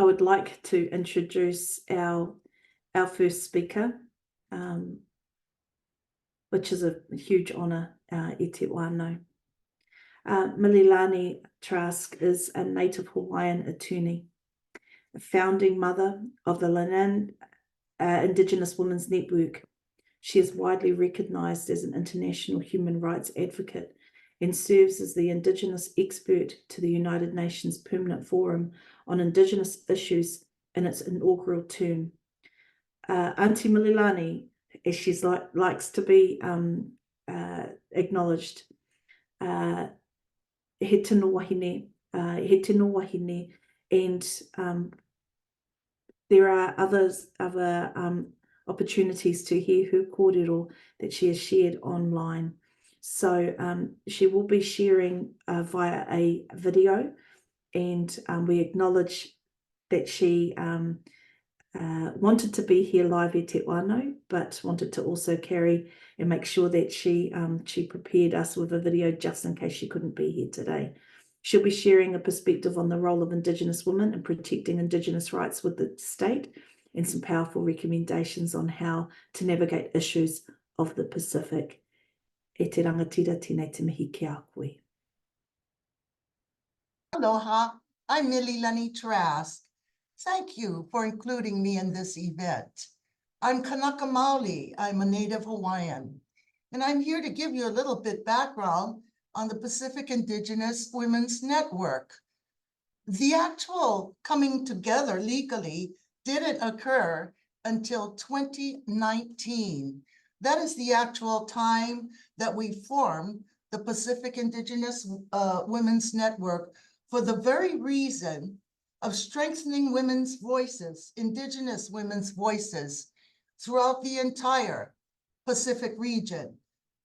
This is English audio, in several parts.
I would like to introduce our first speaker, which is a huge honour, e te wānau. Mililani Trask is a Native Hawaiian attorney, a founding mother of the Lannan Indigenous Women's Network. She is widely recognised as an international human rights advocate and serves as the Indigenous expert to the United Nations Permanent Forum on Indigenous Issues in its inaugural term. Auntie Mililani, as she likes to be acknowledged, he tino wahine, and there are other opportunities to hear her kōrero that she has shared online. So she will be sharing via a video, and we acknowledge that she wanted to be here live e te wānau, but wanted to also carry and make sure that she prepared us with a video just in case she couldn't be here today. She'll be sharing a perspective on the role of Indigenous women in protecting Indigenous rights with the state and some powerful recommendations on how to navigate issues of the Pacific. E te rangatira tēnei te mihi ki a koe. Aloha, I'm Mililani Trask. Thank you for including me in this event. I'm Kanaka Maoli. I'm a Native Hawaiian, and I'm here to give you a little bit background on the Pacific Indigenous Women's Network. The actual coming together legally didn't occur until 2019. That is the actual time that we formed the Pacific Indigenous Women's Network for the very reason of strengthening women's voices, Indigenous women's voices throughout the entire Pacific region,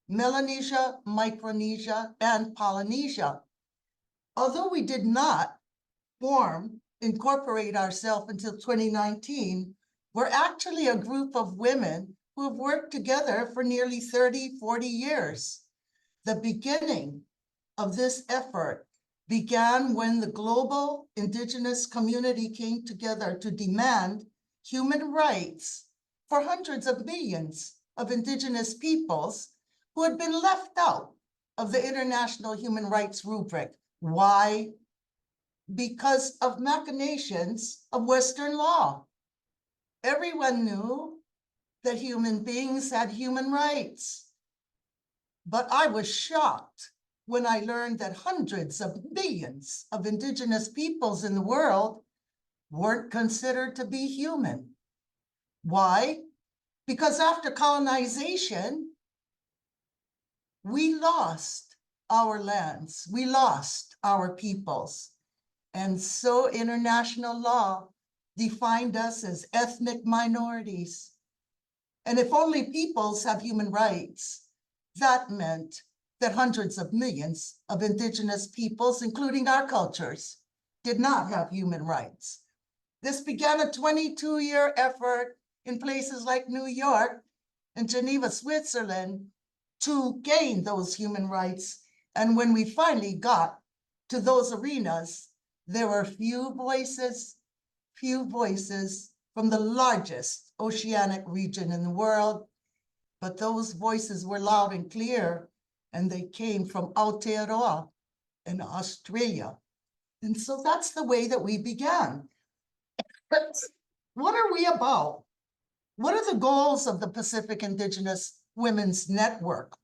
Melanesia, Micronesia, and Polynesia. Although we did not incorporate ourselves until 2019, we're actually a group of women who have worked together for nearly 30, 40 years. The beginning of this effort began when the global Indigenous community came together to demand human rights for hundreds of millions of Indigenous peoples who had been left out of the international human rights rubric. Why? Because of machinations of Western law. Everyone knew that human beings had human rights. But I was shocked when I learned that hundreds of millions of Indigenous peoples in the world weren't considered to be human. Why? Because after colonization, we lost our lands, we lost our peoples. And so international law defined us as ethnic minorities. And if only peoples have human rights, that meant that hundreds of millions of Indigenous peoples, including our cultures, did not have human rights. This began a 22-year effort in places like New York and Geneva, Switzerland, to gain those human rights. And when we finally got to those arenas, there were few voices from the largest oceanic region in the world, but those voices were loud and clear, and they came from Aotearoa in Australia. And so that's the way that we began. What are we about? What are the goals of the Pacific Indigenous Women's Network?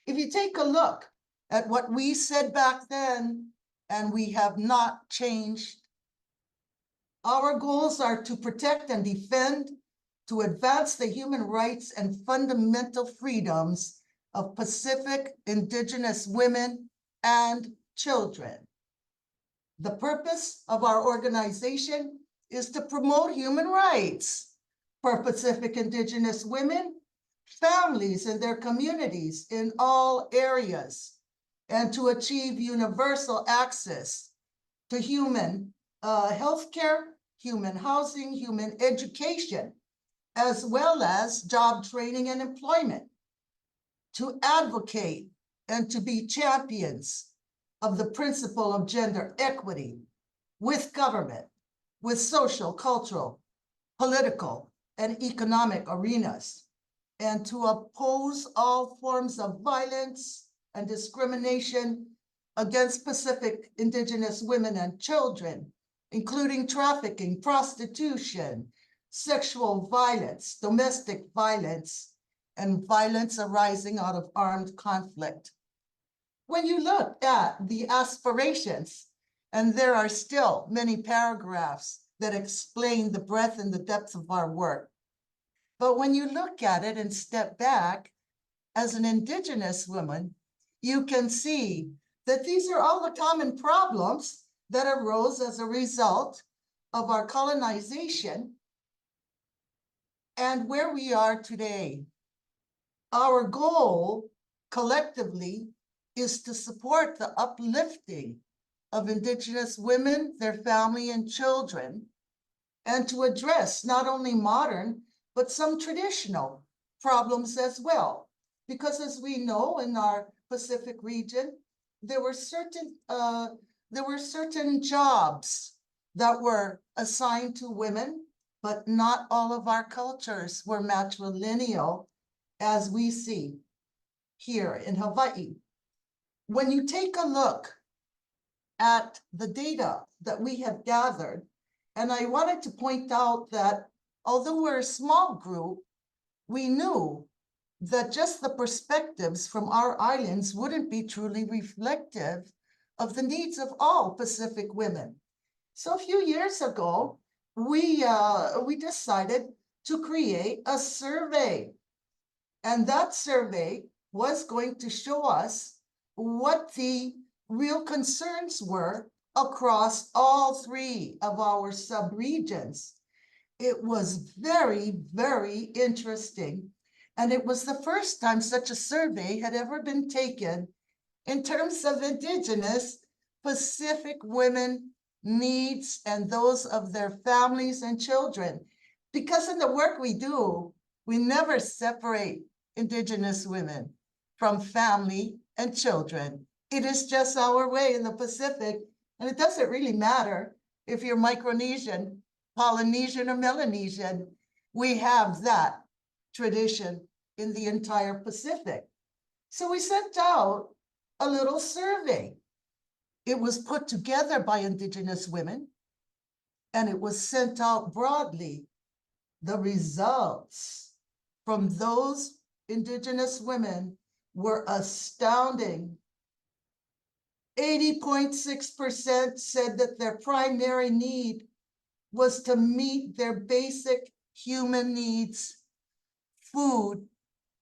If you take a look at what we said back then, and we have not changed, our goals are to protect and defend, to advance the human rights and fundamental freedoms of Pacific Indigenous women and children. The purpose of our organization is to promote human rights for Pacific Indigenous women, families, and their communities in all areas, and to achieve universal access to human healthcare, human housing, human education, as well as job training and employment, to advocate and to be champions of the principle of gender equity with government, with social, cultural, political, and economic arenas, and to oppose all forms of violence and discrimination against Pacific Indigenous women and children, including trafficking, prostitution, sexual violence, domestic violence, and violence arising out of armed conflict. When you look at the aspirations, and there are still many paragraphs that explain the breadth and the depth of our work, but when you look at it and step back, as an Indigenous woman, you can see that these are all the common problems that arose as a result of our colonization and where we are today. Our goal collectively is to support the uplifting of Indigenous women, their family, and children, and to address not only modern, but some traditional problems as well. Because as we know, in our Pacific region, there were certain jobs that were assigned to women, but not all of our cultures were matrilineal as we see here in Hawaii. When you take a look at the data that we have gathered, and I wanted to point out that although we're a small group, we knew that just the perspectives from our islands wouldn't be truly reflective of the needs of all Pacific women. So a few years ago, we decided to create a survey. And that survey was going to show us what the real concerns were across all three of our subregions. It was very, very interesting. And it was the first time such a survey had ever been taken in terms of Indigenous Pacific women needs and those of their families and children. Because in the work we do, we never separate Indigenous women from family and children. It is just our way in the Pacific, and it doesn't really matter if you're Micronesian, Polynesian, or Melanesian. We have that tradition in the entire Pacific. So we sent out a little survey. It was put together by Indigenous women, and it was sent out broadly. The results from those Indigenous women were astounding. 80.6% said that their primary need was to meet their basic human needs: food,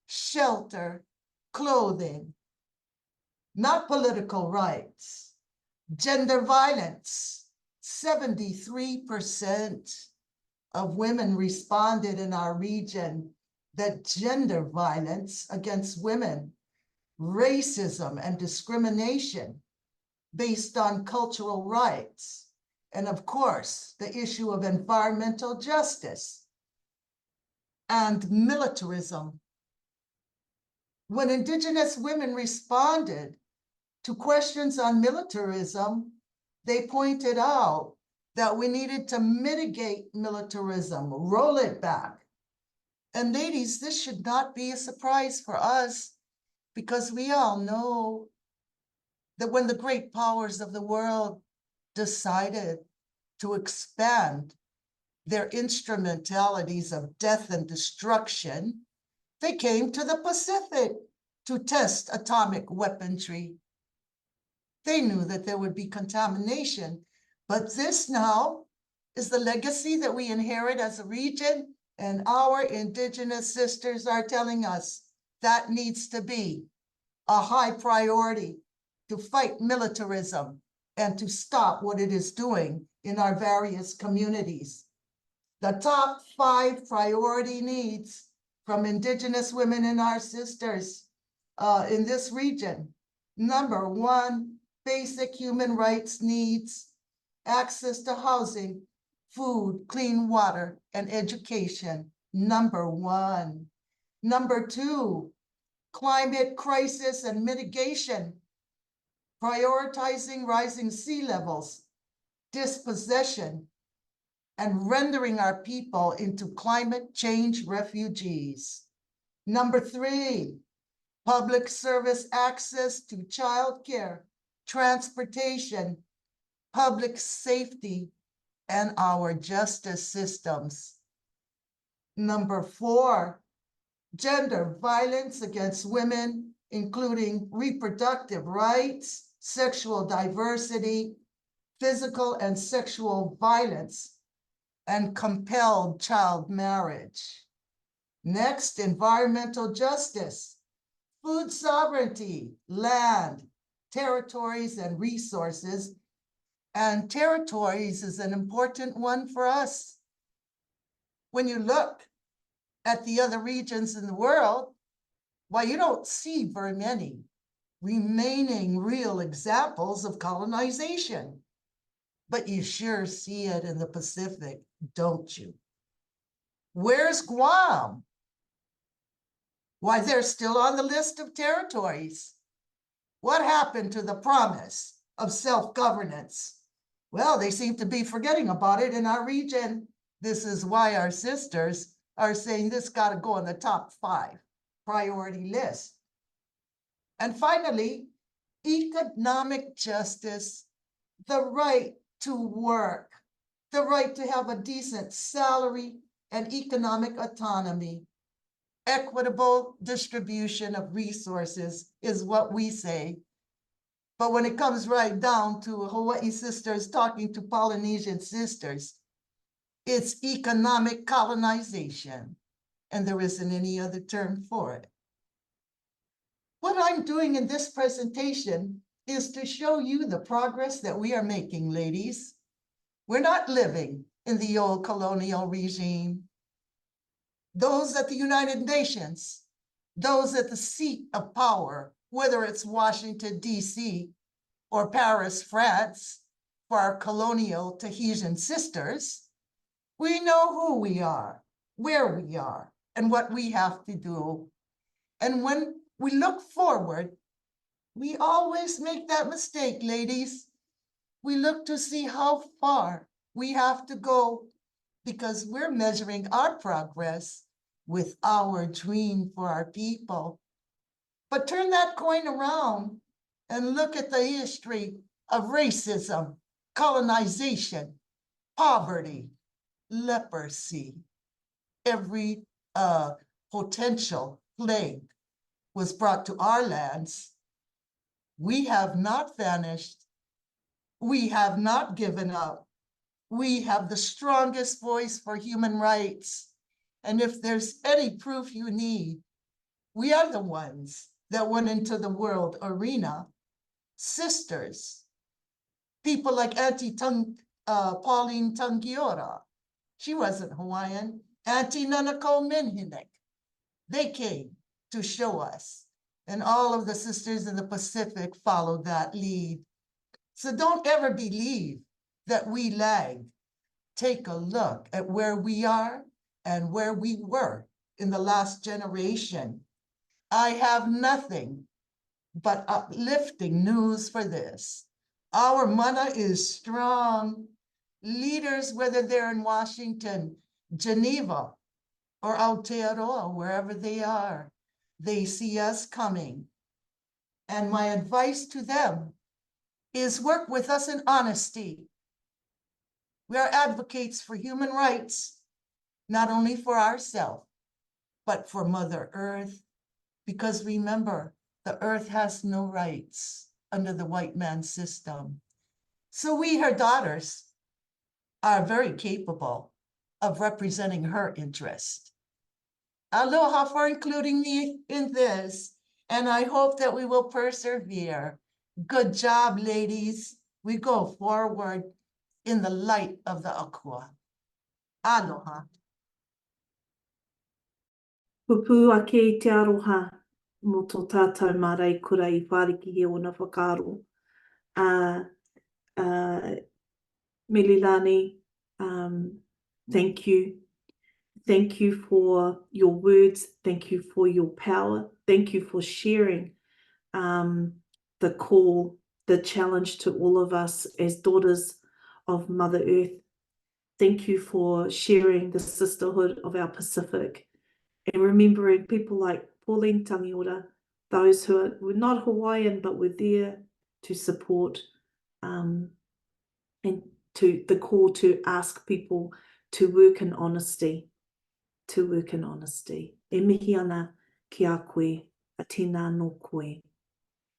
shelter, clothing, not political rights. Gender violence, 73% of women responded in our region that gender violence against women, racism and discrimination based on cultural rights, and of course, the issue of environmental justice and militarism. When Indigenous women responded to questions on militarism, they pointed out that we needed to mitigate militarism, roll it back. And ladies, this should not be a surprise for us, because we all know that when the great powers of the world decided to expand their instrumentalities of death and destruction, they came to the Pacific to test atomic weaponry. They knew that there would be contamination, but this now is the legacy that we inherit as a region, and our Indigenous sisters are telling us that needs to be a high priority to fight militarism and to stop what it is doing in our various communities. The top 5 priority needs from Indigenous women and our sisters in this region. Number 1, basic human rights needs: access to housing, food, clean water, and education. Number 1. Number 2, climate crisis and mitigation, prioritizing rising sea levels, dispossession, and rendering our people into climate change refugees. Number 3, public service access to childcare, transportation, public safety, and our justice systems. Number 4, gender violence against women, including reproductive rights, sexual diversity, physical and sexual violence, and compelled child marriage. Next, environmental justice, food sovereignty, land, territories, and resources. And territories is an important one for us. When you look at the other regions in the world, why, you don't see very many remaining real examples of colonization. But you sure see it in the Pacific, don't you? Where's Guam? Why, they're still on the list of territories. What happened to the promise of self-governance? Well, they seem to be forgetting about it in our region. This is why our sisters are saying this got to go on the top 5 priority list. And finally, economic justice, the right to work, the right to have a decent salary and economic autonomy. Equitable distribution of resources is what we say. But when it comes right down to Hawaii sisters talking to Polynesian sisters, it's economic colonization, and there isn't any other term for it. What I'm doing in this presentation is to show you the progress that we are making, ladies. We're not living in the old colonial regime. Those at the United Nations, those at the seat of power, whether it's Washington, D.C. or Paris, France, for our colonial Tahitian sisters, we know who we are, where we are, and what we have to do. And when we look forward, we always make that mistake, ladies. We look to see how far we have to go, because we're measuring our progress with our dream for our people. But turn that coin around and look at the history of racism, colonization, poverty, leprosy. Every potential plague was brought to our lands. We have not vanished. We have not given up. We have the strongest voice for human rights. And if there's any proof you need, we are the ones that went into the world arena. Sisters, people like Auntie Pauline Tangiora. She wasn't Hawaiian. Auntie Nanako Minhinek. They came to show us. And all of the sisters in the Pacific followed that lead. So don't ever believe that we lag. Take a look at where we are and where we were in the last generation. I have nothing but uplifting news for this. Our mana is strong. Leaders, whether they're in Washington, Geneva, or Aotearoa, wherever they are, they see us coming. And my advice to them is work with us in honesty. We are advocates for human rights, not only for ourselves, but for Mother Earth. Because remember, the earth has no rights under the white man's system. So we, her daughters, are very capable of representing her interest. Aloha for including me in this, and I hope that we will persevere. Good job, ladies. We go forward in the light of the akua. Aloha. Pupu ake I te aroha mo tō tātou mārei kura I whāriki he ona whakaaro. Mililani, thank you. Thank you for your words. Thank you for your power. Thank you for sharing the call, the challenge to all of us as daughters of Mother Earth. Thank you for sharing the sisterhood of our Pacific and remembering people like Pauline Tangiora, those who were not Hawaiian but were there to support and to the call to ask people to work in honesty, E mihi ana ki a koe, a tēnā no koe.